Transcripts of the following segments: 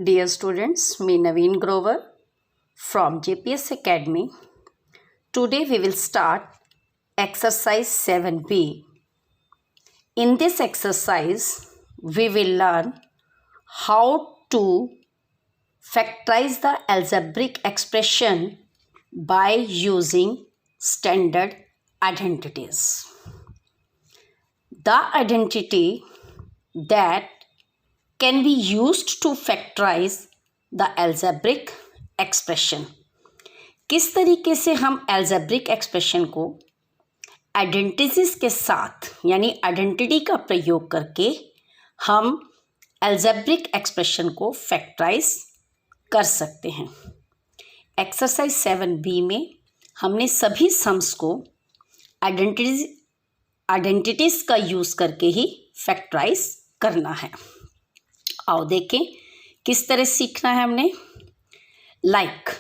Dear students, me Naveen Grover from JPS Academy. Today we will start exercise 7b. In this exercise, we will learn how to factorize the algebraic expression by using standard identities. The identity that can be used to factorize the algebraic expression. किस तरीके से हम algebraic expression को identities के साथ यानी identity का प्रयोग करके हम algebraic expression को फैक्टराइज कर सकते हैं। एक्सरसाइज 7b में हमने सभी सम्स को आइडेंटिटीज का यूज करके ही फैक्टराइज करना है। आओ देखें किस तरह सीखना है हमने। Like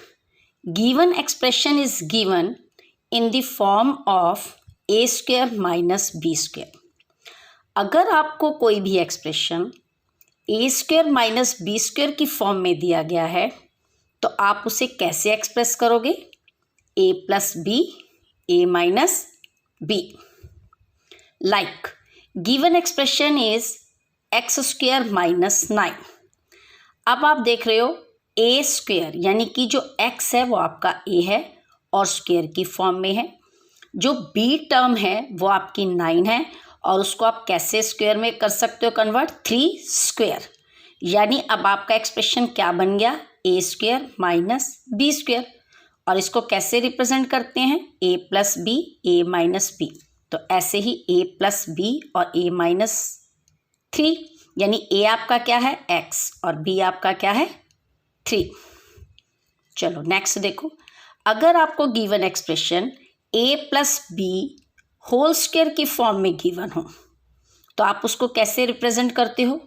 given expression is given in the form of a square minus B square. अगर आपको कोई भी expression a square minus B square की फॉर्म में दिया गया है तो आप उसे कैसे एक्सप्रेस करोगे? A plus B, A minus B. Like given expression is X square minus 9। अब आप देख रहे हो ए स्क्वायर यानी कि जो एक्स है वो आपका ए है और स्क्वायर की फॉर्म में है। जो बी टर्म है वो आपकी 9 है और उसको आप कैसे स्क्वायर में कर सकते हो कन्वर्ट? 3 स्क्वायर। यानी अब आपका एक्सप्रेशन क्या बन गया? ए स्क्वायर माइनस बी स्क्वायर। और इसको कैसे रिप्रेजेंट करते हैं? ए प्लस बी, ए माइनस बी। तो ऐसे ही ए प्लस बी और ए माइनस 3 यानी ए आपका क्या है? एक्स और बी आपका क्या है? 3। चलो नेक्स्ट देखो, अगर आपको given expression A plus B whole square की फॉर्म में गिवन हो तो आप उसको कैसे रिप्रेजेंट करते हो?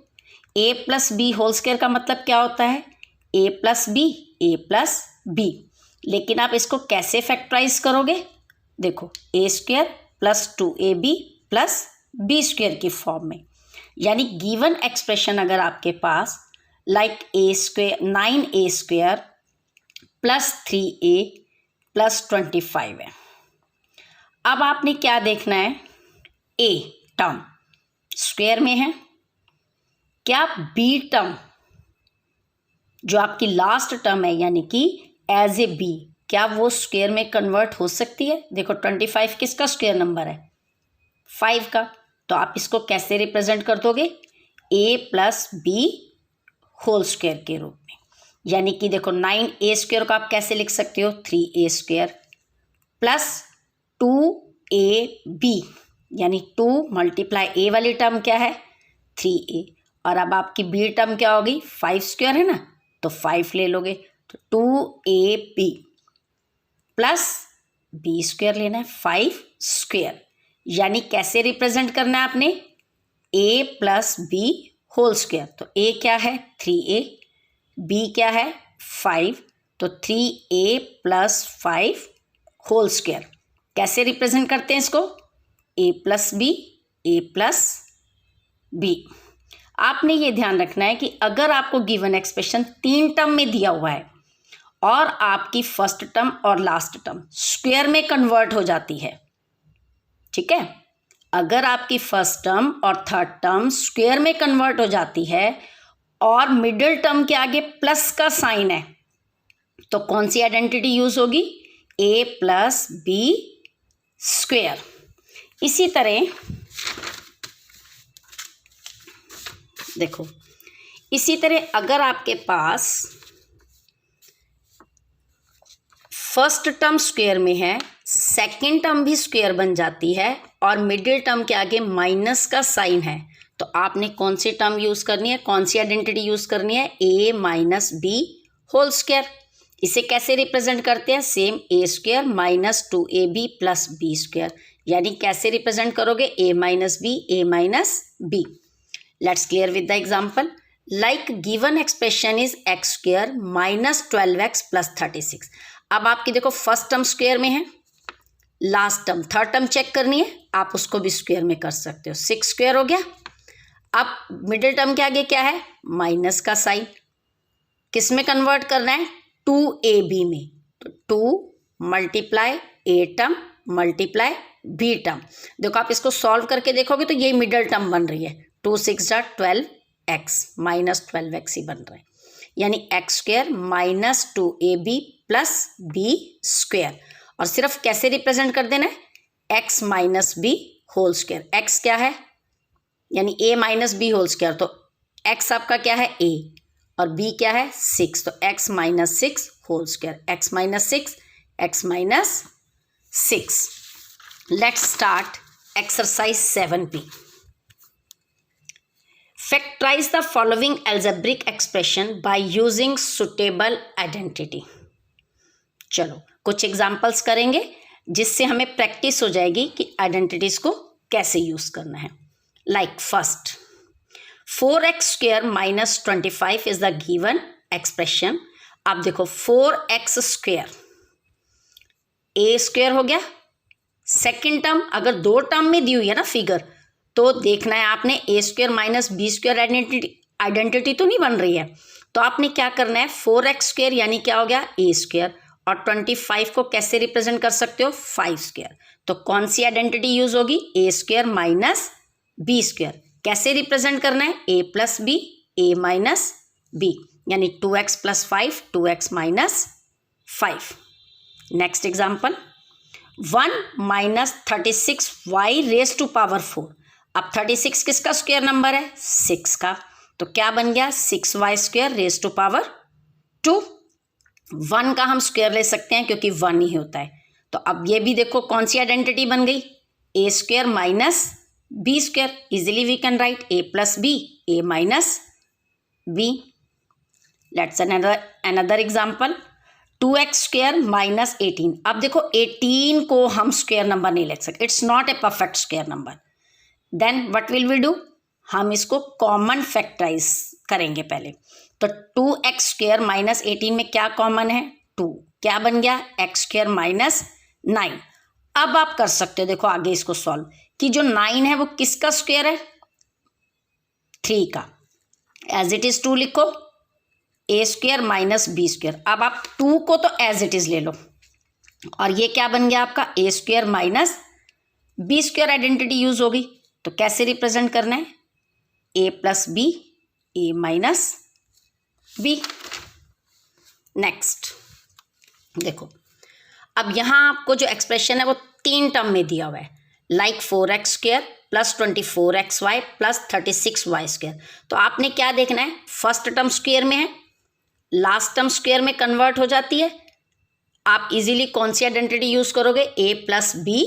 A plus B whole square का मतलब क्या होता है? ए plus B, A plus B. लेकिन आप इसको कैसे फैक्टराइज करोगे? देखो A square plus 2ab plus B square की फॉर्म में। यानी गिवन एक्सप्रेशन अगर आपके पास like A square 9a square plus 3a plus 25 है। अब आपने क्या देखना है? ए टर्म स्क्वायर में है क्या? बी टर्म जो आपकी लास्ट टर्म है यानी कि एज ए बी, क्या वो स्क्वायर में कन्वर्ट हो सकती है? देखो 25 किसका स्क्वायर नंबर है? 5 का। तो आप इसको कैसे रिप्रेजेंट कर दोगे? ए प्लस बी होल स्क्वायर के रूप में। यानी कि देखो 9a स्क्वायर को आप कैसे लिख सकते हो? 3a स्क्वायर प्लस 2ab यानी 2 मल्टीप्लाई ए वाली टर्म क्या है? 3a। और अब आपकी बी टर्म क्या होगी? 5 स्क्वायर है ना, तो 5 ले लोगे तो 2ab प्लस बी स्क्वायर लेना है 5 स्क्वायर। यानी कैसे रिप्रेजेंट करना है आपने? a plus B whole square. तो a क्या है? 3a, b क्या है? 5। तो 3a प्लस 5 होल स्क्वायर। कैसे रिप्रेजेंट करते हैं इसको? a plus b, a plus b. आपने ये ध्यान रखना है कि अगर आपको गिवन एक्सप्रेशन 3 टर्म में दिया हुआ है और आपकी फर्स्ट टर्म और लास्ट टर्म स्क्वायर में कन्वर्ट हो जाती है, ठीक है, अगर आपकी फर्स्ट टर्म और थर्ड टर्म स्क्वायर में कन्वर्ट हो जाती है और मिडिल टर्म के आगे प्लस का साइन है तो कौन सी आइडेंटिटी यूज होगी? ए प्लस बी स्क्वायर। इसी तरह देखो, इसी तरह अगर आपके पास फर्स्ट टर्म स्क्वायर में है, सेकेंड टर्म भी स्क्वायर बन जाती है और मिडिल टर्म के आगे माइनस का साइन है तो आपने कौन सी टर्म यूज़ करनी है? कौन सी आइडेंटिटी यूज़ करनी है? A minus B whole square. इसे कैसे रिप्रेजेंट करते हैं? Same A square minus 2ab plus B square. यानी कैसे रिप्रेजेंट करोगे? A minus B, A minus B. Let's clear with the example. Like given expression is X square minus 12x plus 36। अब आपकी देखो फर्स्ट टर्म स्क्वायर में है, last term third term check करनी है, आप उसको भी स्क्वायर में कर सकते हो। 6 स्क्वायर हो गया। अब मिडिल टर्म के आगे क्या है? माइनस का साइन, किस में कन्वर्ट करना है, 2ab में। तो 2 multiply a term multiply b term. देखो आप इसको सॉल्व करके देखोगे तो ये मिडल टर्म बन रही है, 2 6 जा 12x माइनस 12x ही बन रहा है, यानी x square minus 2ab plus B square. और सिर्फ कैसे रिप्रेजेंट कर देना है, x minus B whole square. X क्या है, यानी a minus B whole square, तो x आपका क्या है a और b क्या है 6, तो x minus 6 whole square, x minus 6 x minus 6। Let's start exercise 7b। Factorise the following algebraic expression by using suitable identity. चलो कुछ एग्जांपल्स करेंगे जिससे हमें प्रैक्टिस हो जाएगी कि आइडेंटिटीज को कैसे यूज करना है। Like first, 4x square minus 25 is the given expression. आप देखो 4x स्क्वायर ए स्क्वायर हो गया, सेकेंड टर्म अगर दो टर्म में दी हुई है ना फिगर, तो देखना है आपने A square minus B square identity तो नहीं बन रही है, तो आपने क्या करना है 4x स्क्वायर यानी क्या हो गया ए स्क्वायर, और 25 को कैसे रिप्रेजेंट कर सकते हो 5 स्क्वायर। तो कौन सी आइडेंटिटी यूज होगी, a square minus B square. कैसे रिप्रेजेंट करना है, ए प्लस बी ए माइनस बी, यानी 2x plus 5 2x minus 5। Next example, 1 minus 36y raise to power 4। अब 36 किसका स्क्वायर नंबर है, 6 का, तो क्या बन गया 6y square raise to power 2। 1 का हम स्क्वायर ले सकते हैं क्योंकि 1 ही होता है। तो अब ये भी देखो कौन सी आइडेंटिटी बन गई, A square minus B square. Easily we can write A plus B A minus B. Let's another example, 2x square minus 18। अब देखो 18 को हम स्क्वायर नंबर नहीं ले सकते, it's not a perfect square number. Then what will we do, हम इसको common factorise करेंगे पहले। तो 2x स्क्वायर माइनस 18 में क्या कॉमन है 2, क्या बन गया x स्क्वायर माइनस 9। अब आप कर सकते हो, देखो आगे इसको सॉल्व, कि जो 9 है वो किसका स्क्वायर है 3 का, एज इट इज 2 लिखो, ए स्क्वायर माइनस बी स्क्वायर। अब आप 2 को तो एज इट इज ले लो, और ये क्या बन गया आपका A square minus B square identity use होगी। तो कैसे रिप्रेजेंट करना है, ए प्लस बी ए माइनस बी। नेक्स्ट देखो, अब यहाँ आपको जो एक्सप्रेशन है वो 3 टर्म में दिया हुआ है, like 4x square plus 24xy plus 36y square. तो आपने क्या देखना है, फर्स्ट टर्म स्क्वायर में है, लास्ट टर्म स्क्वायर में कन्वर्ट हो जाती है। आप इजीली कौन सी आइडेंटिटी यूज करोगे, A plus B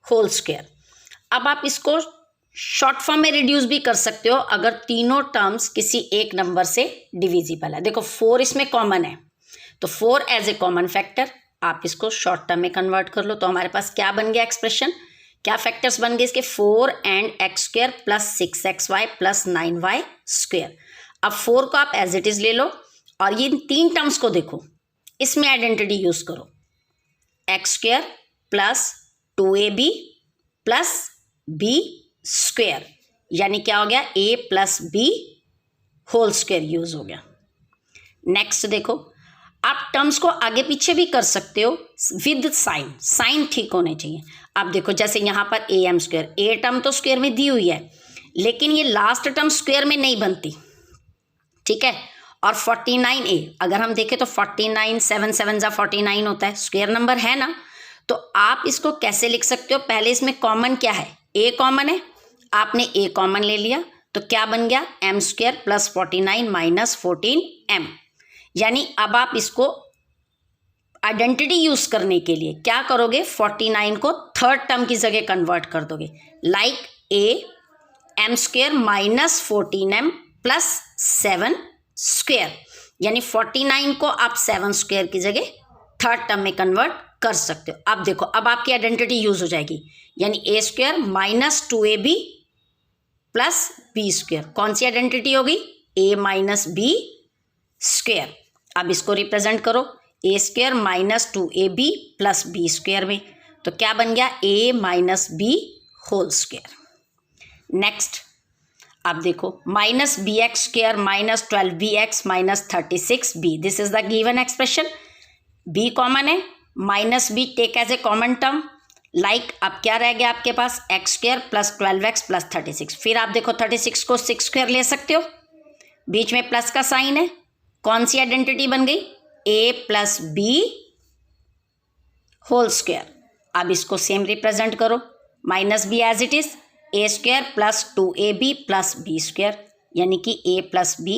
whole square. अब आप इसको शॉर्ट फॉर्म में रिड्यूस भी कर सकते हो अगर तीनों टर्म्स किसी एक नंबर से डिविजिबल है। देखो 4 इसमें कॉमन है, तो 4 एज ए कॉमन फैक्टर आप इसको शॉर्ट टर्म में कन्वर्ट कर लो। तो हमारे पास क्या बन गया एक्सप्रेशन, क्या फैक्टर्स बन गए इसके, 4 and x square plus 6xy plus 9y square. अब 4 को आप एज इट इज ले लो, और ये 3 टर्म्स को देखो, इसमें आइडेंटिटी यूज करो, X square plus 2ab plus B square, यानी क्या हो गया A plus B whole square use हो गया। नेक्स्ट देखो, आप टर्म्स को आगे पीछे भी कर सकते हो विद साइन, साइन ठीक होने चाहिए। आप देखो जैसे यहाँ पर a m square, a term तो स्क्वायर में दी हुई है, लेकिन ये लास्ट टर्म स्क्वायर में नहीं बनती, ठीक है। और 49a अगर हम देखें तो 49 7 7 जा 49 होता है, स्क्वायर नंबर है ना। तो आप इसको कैसे लिख सकते हो, पहले इसमें कॉमन क्या है, ए कॉमन है, आपने ए कॉमन ले लिया, तो क्या बन गया M square plus 49 minus 14m। यानी अब आप इसको आइडेंटिटी यूज करने के लिए क्या करोगे, 49 को थर्ड टर्म की जगह कन्वर्ट कर दोगे, like a m square minus 14m plus 7 square, यानी 49 को आप 7 स्क्वायर की जगह थर्ड टर्म में कन्वर्ट कर सकते हो। अब देखो, अब आपकी आइडेंटिटी यूज हो जाएगी, यानी A square minus 2ab plus B square. कौन सी आइडेंटिटी होगी, ए माइनस बी स्क्वायर। अब इसको रिप्रेजेंट करो, A square minus 2ab plus B square में, तो क्या बन गया A minus B whole square. Next, आप देखो minus B X square minus 12bx minus 36b, this is the given expression. b common है, minus B take as A common term, like अब क्या रह गया आपके पास X square plus 12x plus 36। फिर आप देखो 36 को 6 स्क्वायर ले सकते हो, बीच में प्लस का साइन है, कौन सी आइडेंटिटी बन गई, a plus B whole square. अब इसको सेम रिप्रेजेंट करो, minus b as it is a square plus 2ab plus B square, यानी कि a plus B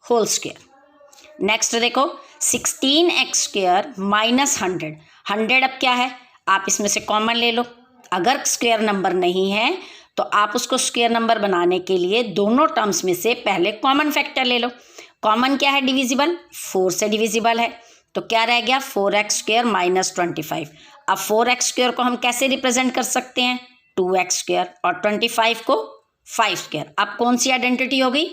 whole square. Next देखो 16x स्क्वायर माइनस 100, 100 अब क्या है, आप इसमें से कॉमन ले लो। अगर स्क्वायर नंबर नहीं है तो आप उसको स्क्वायर नंबर बनाने के लिए दोनों टर्म्स में से पहले कॉमन फैक्टर ले लो। कॉमन क्या है, डिविजिबल, 4 से डिविजिबल है, तो क्या रह गया 4x स्क्वायर माइनस 25। अब 4x स्क्वायर को हम कैसे रिप्रेजेंट कर सकते हैं, 2x स्क्वायर, और 25 को 5 स्क्वायर। अब कौन सी आइडेंटिटी हो गई,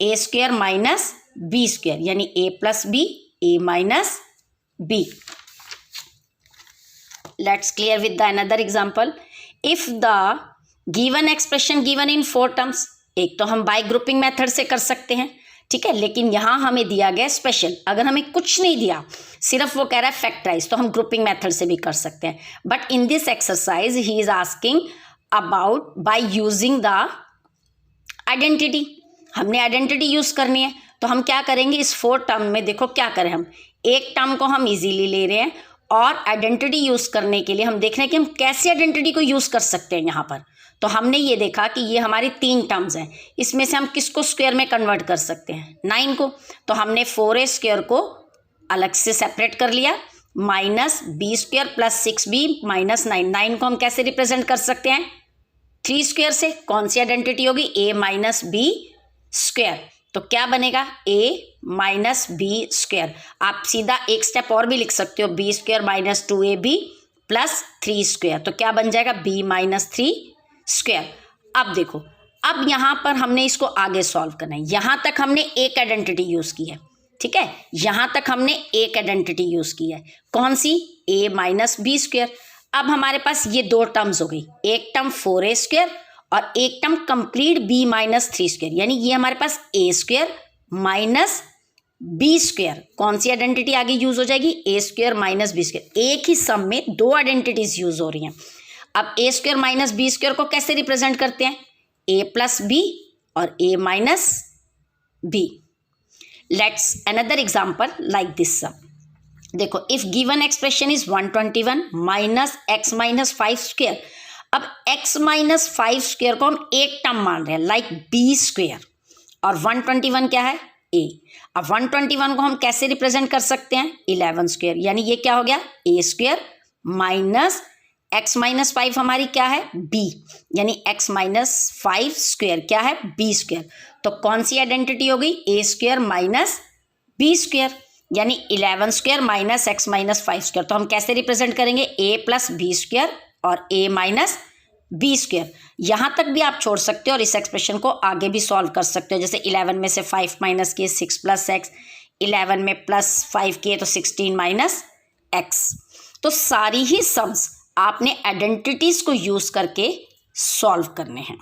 a square minus B square, यानी a plus b a minus b. Let's clear with the another example. If the given expression given in 4 terms, एक तो हम बाय ग्रुपिंग मेथड से कर सकते हैं, ठीक है, लेकिन यहाँ हमें दिया गया स्पेशल। अगर हमें कुछ नहीं दिया, सिर्फ वो कह रहा है फैक्टराइज, तो हम ग्रुपिंग मेथड से भी कर सकते हैं। But in this exercise he is asking about by using the identity. हमने आइडेंटिटी यूज करनी है, तो हम क्या करेंगे, इस 4 टर्म में देखो क्या करें, हम एक टर्म को हम इजीली ले रहे हैं, और आइडेंटिटी यूज करने के लिए हम देख रहे हैं कि हम कैसे आइडेंटिटी को यूज कर सकते हैं यहाँ पर। तो हमने ये देखा कि ये हमारी 3 टर्म्स हैं, इसमें से हम किसको स्क्वायर में कन्वर्ट कर सकते हैं, 9 को। तो हमने 4a स्क्वायर को अलग से सेपरेट कर लिया, minus B square plus 6b minus 9, 9 को हम कैसे रिप्रेजेंट कर सकते हैं, 3 स्क्वायर से। कौन सी आइडेंटिटी होगी, a माइनस बी स्क्वायर, तो क्या बनेगा a माइनस बी स्क्वायर। आप सीधा एक स्टेप और भी लिख सकते हो, b square minus 2ab plus 3 square, तो क्या बन जाएगा b माइनस 3 स्क्वायर। अब देखो, अब यहाँ पर हमने इसको आगे सॉल्व करना है। यहाँ तक हमने एक आइडेंटिटी यूज की है, ठीक है, यहाँ तक हमने एक आइडेंटिटी यूज की है, कौन सी, a माइनस बी स्क्वायर। अब हमारे पास ये 2 टर्म्स हो गई, एक टर्म 4a स्क्वायर और एक term complete b minus 3 square, यानी ये हमारे पास a square minus B square. कौन सी आइडेंटिटी आगे यूज हो जाएगी, a square minus B square. एक ही सम में 2 आइडेंटिटीज यूज हो रही हैं। अब a square minus B square को कैसे रिप्रेजेंट करते हैं, a प्लस बी और a minus B. Let's another example like this sum. देखो, if given expression is 121 minus X minus 5 square. अब x माइनस 5 स्क्वायर को हम एक टर्म मान रहे हैं, लाइक बी स्क्वायर, और 121 क्या है, a। अब 121 को हम कैसे रिप्रेजेंट कर सकते हैं, 11 स्क्वायर, यानी ये क्या हो गया, a square minus x minus 5 हमारी क्या है, b, यानी x माइनस 5 स्क्वायर क्या है, b स्क्वायर। तो कौन सी आइडेंटिटी हो गई, a square minus b square, यानी 11 square minus x minus 5 square. तो हम कैसे रिप्रेजेंट करेंगे, a प्लस बी स्क्वायर और a माइनस बी स्क्वायर। यहाँ तक भी आप छोड़ सकते हो और इस एक्सप्रेशन को आगे भी सॉल्व कर सकते हो। जैसे 11 में से 5 माइनस किए 6 प्लस एक्स, 11 में प्लस 5 किए तो 16 माइनस एक्स। तो सारी ही सम्स आपने आइडेंटिटीज को यूज करके सॉल्व करने हैं।